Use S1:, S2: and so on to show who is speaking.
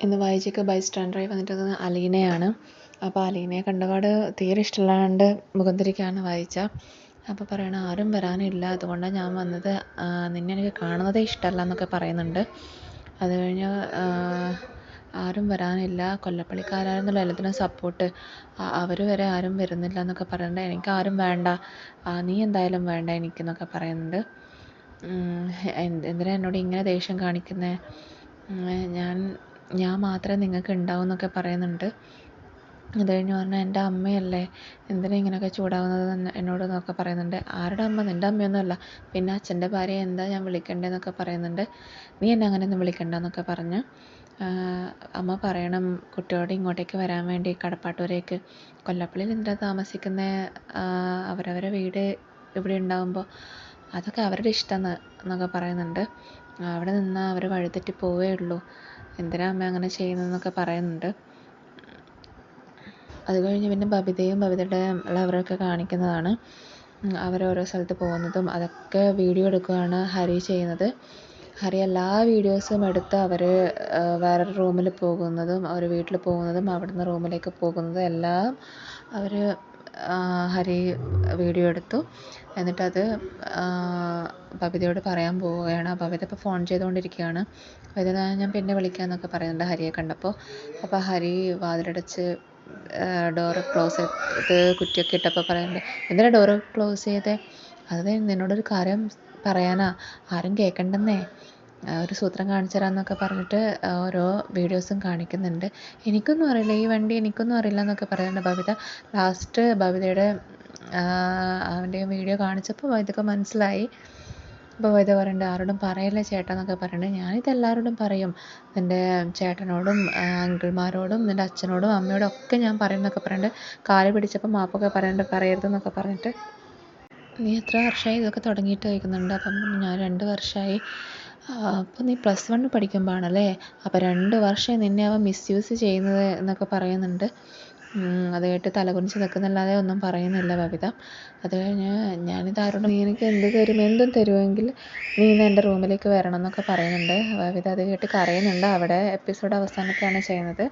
S1: ഇന്ന് വൈജയ്ക്ക് ബൈസ്റ്റാൻഡറായി വന്നിട്ടത് അലീനയാണ്. അപ്പോൾ അലീനയെ കണ്ടപാട് തീരെ ഇഷ്ടമില്ലാണ്ട് മുഖം തിരിക്കുകയാണ് വായിച്ച. അപ്പോൾ പറയണ ആരും വരാനില്ല, അതുകൊണ്ടാണ് ഞാൻ വന്നത്, നിന്നെ എനിക്ക് കാണുന്നതേ ഇഷ്ടമല്ല എന്നൊക്കെ പറയുന്നുണ്ട്. അത് കഴിഞ്ഞ് ആരും വരാനില്ല, കൊല്ലപ്പള്ളിക്കാരായിരുന്നല്ലോ എല്ലാത്തിനും സപ്പോർട്ട്, അവർ വരെ ആരും വരുന്നില്ല എന്നൊക്കെ പറയുന്നുണ്ട്. എനിക്ക് ആരും വേണ്ട, നീ എന്തായാലും വേണ്ട എനിക്കെന്നൊക്കെ പറയുന്നുണ്ട്. എന്തിനാ എന്നോട് ഇങ്ങനെ ദേഷ്യം കാണിക്കുന്നത്, ഞാൻ മാത്രമേ നിങ്ങൾക്ക് ഉണ്ടാവൂ എന്നൊക്കെ പറയുന്നുണ്ട്. അത് കഴിഞ്ഞ് പറഞ്ഞാൽ എൻ്റെ അമ്മയല്ലേ, എന്തിനാ ഇങ്ങനെയൊക്കെ ചൂടാവുന്നത് എന്നോട് എന്നൊക്കെ പറയുന്നുണ്ട്. ആരുടെ അമ്മ? നിൻ്റെ അമ്മയൊന്നുമല്ല, പിന്നെ അച്ഛൻ്റെ ഭാര്യ എന്താ ഞാൻ വിളിക്കണ്ടേന്നൊക്കെ പറയുന്നുണ്ട്. നീ എന്നെ അങ്ങനെയൊന്നും വിളിക്കണ്ട എന്നൊക്കെ പറഞ്ഞ് അമ്മ പറയണം കുട്ടിയോട് ഇങ്ങോട്ടേക്ക് വരാൻ വേണ്ടി, കടപ്പാട്ടൂരേക്ക്. കൊല്ലപ്പള്ളിയിൽ എന്തിനാ താമസിക്കുന്നത്, അവരവരെ വീട് ഇവിടെ ഉണ്ടാകുമ്പോൾ അതൊക്കെ അവരുടെ ഇഷ്ടം എന്നൊക്കെ പറയുന്നുണ്ട്. അവിടെ നിന്നാൽ അവർ വഴിതെറ്റി പോവേ ഉള്ളൂ, എന്തിനാ അമ്മ അങ്ങനെ ചെയ്യുന്നതെന്നൊക്കെ പറയുന്നുണ്ട്. അത് കഴിഞ്ഞ് പിന്നെ ബബിതയും ബബിതയുടെ ലവറൊക്കെ കാണിക്കുന്നതാണ്. അവരോരോ സ്ഥലത്ത് പോകുന്നതും അതൊക്കെ വീഡിയോ എടുക്കുകയാണ് ഹരി ചെയ്യുന്നത്. ഹരി എല്ലാ വീഡിയോസും എടുത്ത് അവർ വേറൊരു റൂമിൽ പോകുന്നതും അവർ വീട്ടിൽ പോകുന്നതും അവിടുന്ന് റൂമിലേക്ക് പോകുന്നതും എല്ലാം അവർ ഹരി വീഡിയോ എടുത്തു. എന്നിട്ടത് ബബിതയോട് പറയാൻ പോവുകയാണ്. ബബിത ഇപ്പോൾ ഫോൺ ചെയ്തുകൊണ്ടിരിക്കുകയാണ്. ബബിത ഞാൻ പിന്നെ വിളിക്കാമെന്നൊക്കെ പറയുന്നുണ്ട് ഹരിയെ കണ്ടപ്പോൾ. അപ്പോൾ ഹരി വാതിലടച്ച് ഡോറ് ക്ലോസ് ചെയ്ത് കുറ്റിയൊക്കെ ഇട്ടപ്പോൾ പറയുന്നുണ്ട്, എന്തിനാ ഡോറ് ക്ലോസ് ചെയ്തേ? അത് നിന്നോടൊരു കാര്യം പറയാനാ, ആരും കേൾക്കണ്ടെന്നേ, ഒരു സൂത്രം കാണിച്ചു തരാമെന്നൊക്കെ പറഞ്ഞിട്ട് ഓരോ വീഡിയോസും കാണിക്കുന്നുണ്ട്. എനിക്കൊന്നും അറിയില്ല, ഈ വണ്ടി എനിക്കൊന്നും അറിയില്ല എന്നൊക്കെ പറയുന്നുണ്ട് ബബിത. ലാസ്റ്റ് ബബിതയുടെ അവൻ്റെയും വീഡിയോ കാണിച്ചപ്പോൾ ബബിതയ്ക്ക് മനസ്സിലായി. അപ്പോൾ ബബിത പറയുന്നുണ്ട്, ആരോടും പറയല്ലേ ചേട്ടാ എന്നൊക്കെ പറയുന്നുണ്ട്. ഞാനിത് എല്ലാവരോടും പറയും, നിൻ്റെ ചേട്ടനോടും അങ്കിൾമാരോടും നിൻ്റെ അച്ഛനോടും അമ്മയോടും ഒക്കെ ഞാൻ പറയും എന്നൊക്കെ പറയുന്നുണ്ട്. കാല് പിടിച്ചപ്പോൾ മാപ്പൊക്കെ പറയുന്നുണ്ട്, പറയരുതെന്നൊക്കെ പറഞ്ഞിട്ട്. നീ എത്ര വർഷമായി ഇതൊക്കെ തുടങ്ങിയിട്ട് ചോദിക്കുന്നുണ്ട്. അപ്പം ഞാൻ 2 വർഷമായി. അപ്പോൾ നീ +1 പഠിക്കുമ്പോഴാണല്ലേ, അപ്പോൾ 2 വർഷമായി നിന്നെ അവൻ മിസ്യൂസ് ചെയ്യുന്നത് എന്നൊക്കെ പറയുന്നുണ്ട്. അത് കേട്ട് തലകുനിച്ച് നിൽക്കുന്നല്ലാതെ ഒന്നും പറയുന്നില്ല ബബിത. അത് കഴിഞ്ഞ് ഞാനിതാരോടും, നീ എനിക്ക് എന്തും തരുമെങ്കിൽ നീ ഇന്ന് എൻ്റെ റൂമിലേക്ക് വരണം എന്നൊക്കെ പറയുന്നുണ്ട്. ബബിത അത് കേട്ട് കരയുന്നുണ്ട്. അവിടെ എപ്പിസോഡ് അവസാനത്തെയാണ് ചെയ്യുന്നത്.